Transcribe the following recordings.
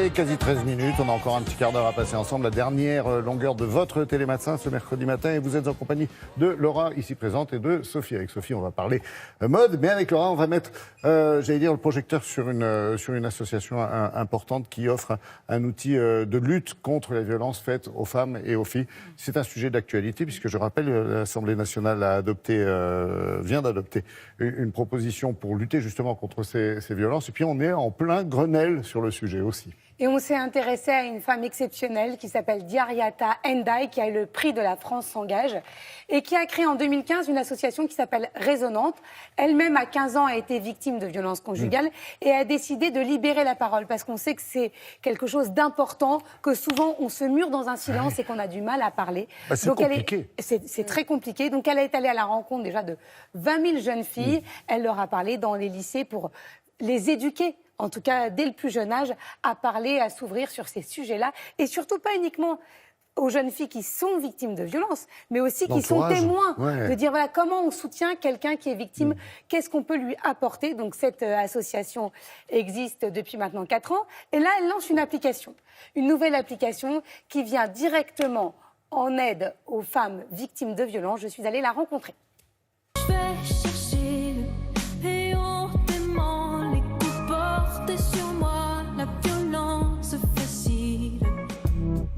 est quasi 13 minutes. On a encore un petit quart d'heure à passer ensemble. La dernière longueur de votre télémédecin ce mercredi matin. Et vous êtes en compagnie de Laura, ici présente, et de Sophie. Avec Sophie, on va parler mode. Mais avec Laura, on va mettre, le projecteur sur une association importante qui offre un outil de lutte contre les violences faites aux femmes et aux filles. C'est un sujet d'actualité puisque, je rappelle, l'Assemblée nationale vient d'adopter une proposition pour lutter justement contre ces violences. Et puis, on est en plein Grenelle sur le sujet aussi. Et on s'est intéressé à une femme exceptionnelle qui s'appelle Diariata Ndiaye, qui a eu le prix de la France s'engage et qui a créé en 2015 une association qui s'appelle Résonante. Elle-même, à 15 ans, a été victime de violences conjugales et a décidé de libérer la parole parce qu'on sait que c'est quelque chose d'important, que souvent on se mure dans un silence et qu'on a du mal à parler. C'est compliqué. C'est très compliqué. Donc elle est allée à la rencontre déjà de 20 000 jeunes filles. Elle leur a parlé dans les lycées pour les éduquer, en tout cas dès le plus jeune âge, à parler, à s'ouvrir sur ces sujets-là. Et surtout pas uniquement aux jeunes filles qui sont victimes de violences, mais aussi qui sont témoins. De dire voilà, comment on soutient quelqu'un qui est victime, qu'est-ce qu'on peut lui apporter. Donc cette association existe depuis maintenant 4 ans. Et là, elle lance une nouvelle application qui vient directement en aide aux femmes victimes de violences. Je suis allée la rencontrer.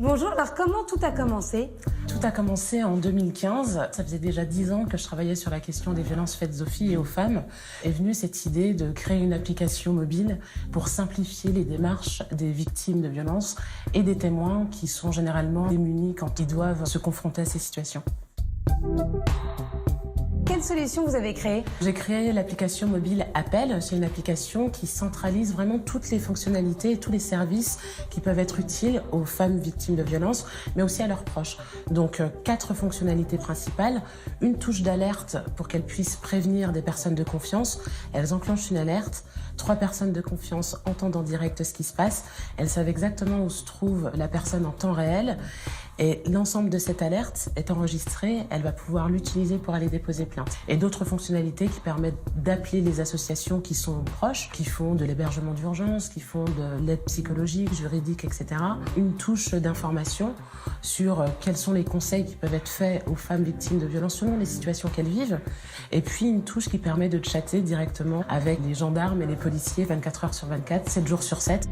Bonjour, alors comment tout a commencé ? Tout a commencé en 2015. Ça faisait déjà 10 ans que je travaillais sur la question des violences faites aux filles et aux femmes. Est venue cette idée de créer une application mobile pour simplifier les démarches des victimes de violences et des témoins qui sont généralement démunis quand ils doivent se confronter à ces situations. Quelle solution vous avez créée ? J'ai créé l'application mobile Appel. C'est une application qui centralise vraiment toutes les fonctionnalités et tous les services qui peuvent être utiles aux femmes victimes de violences, mais aussi à leurs proches. Donc 4 fonctionnalités principales. Une touche d'alerte pour qu'elles puissent prévenir des personnes de confiance. Elles enclenchent une alerte. 3 personnes de confiance entendent en direct ce qui se passe. Elles savent exactement où se trouve la personne en temps réel. Et l'ensemble de cette alerte est enregistré. Elle va pouvoir l'utiliser pour aller déposer plainte. Et d'autres fonctionnalités qui permettent d'appeler les associations qui sont proches, qui font de l'hébergement d'urgence, qui font de l'aide psychologique, juridique, etc. Une touche d'information sur quels sont les conseils qui peuvent être faits aux femmes victimes de violences selon les situations qu'elles vivent. Et puis une touche qui permet de chatter directement avec les gendarmes et les policiers 24 heures sur 24, 7 jours sur 7.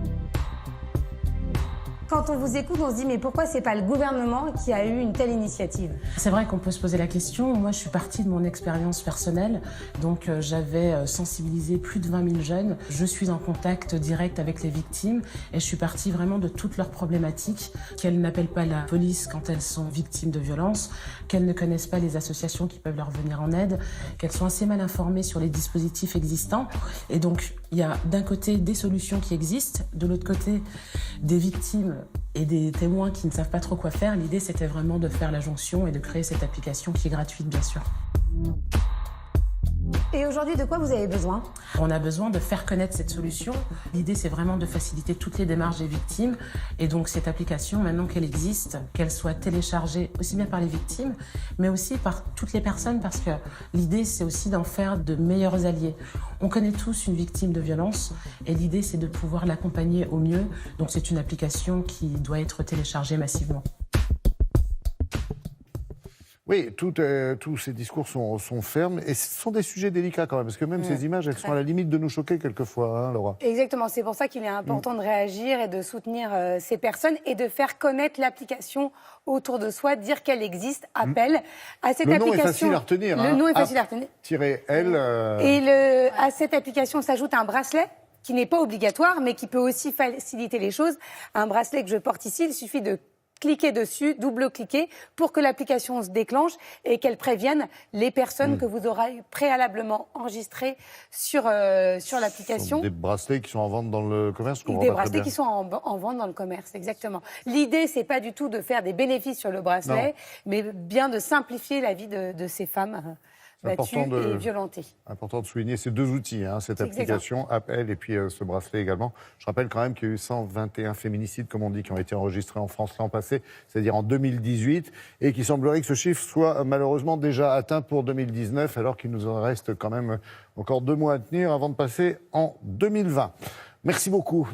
Quand on vous écoute, on se dit mais pourquoi c'est pas le gouvernement qui a eu une telle initiative ? C'est vrai qu'on peut se poser la question. Moi, je suis partie de mon expérience personnelle. Donc, j'avais sensibilisé plus de 20 000 jeunes. Je suis en contact direct avec les victimes et je suis partie vraiment de toutes leurs problématiques, qu'elles n'appellent pas la police quand elles sont victimes de violences, qu'elles ne connaissent pas les associations qui peuvent leur venir en aide, qu'elles sont assez mal informées sur les dispositifs existants. Et donc, il y a d'un côté des solutions qui existent, de l'autre côté des victimes et des témoins qui ne savent pas trop quoi faire. L'idée, c'était vraiment de faire la jonction et de créer cette application qui est gratuite, bien sûr. Et aujourd'hui, de quoi vous avez besoin ? On a besoin de faire connaître cette solution. L'idée, c'est vraiment de faciliter toutes les démarches des victimes. Et donc, cette application, maintenant qu'elle existe, qu'elle soit téléchargée aussi bien par les victimes, mais aussi par toutes les personnes, parce que l'idée, c'est aussi d'en faire de meilleurs alliés. On connaît tous une victime de violence, et l'idée, c'est de pouvoir l'accompagner au mieux. Donc, c'est une application qui doit être téléchargée massivement. Oui, tous ces discours sont fermes et ce sont des sujets délicats quand même, parce que même ces images, elles sont à la limite de nous choquer quelquefois, hein, Laura. Exactement, c'est pour ça qu'il est important de réagir et de soutenir ces personnes et de faire connaître l'application autour de soi, dire qu'elle existe, appel à cette application. Le nom est facile à retenir. Le nom est facile à retenir. -L. Et à cette application s'ajoute un bracelet qui n'est pas obligatoire, mais qui peut aussi faciliter les choses. Un bracelet que je porte ici, il suffit de cliquez dessus, double-cliquez pour que l'application se déclenche et qu'elle prévienne les personnes que vous aurez préalablement enregistrées sur l'application. Des bracelets qui sont en vente dans le commerce. Des bracelets qui sont en vente dans le commerce, exactement. L'idée, c'est pas du tout de faire des bénéfices sur le bracelet, mais bien de simplifier la vie de ces femmes battues et violentées. Important de souligner ces 2 outils, hein, cette application, Appel et puis ce bracelet également. Je rappelle quand même qu'il y a eu 121 féminicides, comme on dit, qui ont été enregistrés en France l'an passé, c'est-à-dire en 2018, et qu'il semblerait que ce chiffre soit malheureusement déjà atteint pour 2019, alors qu'il nous en reste quand même encore 2 mois à tenir avant de passer en 2020. Merci beaucoup.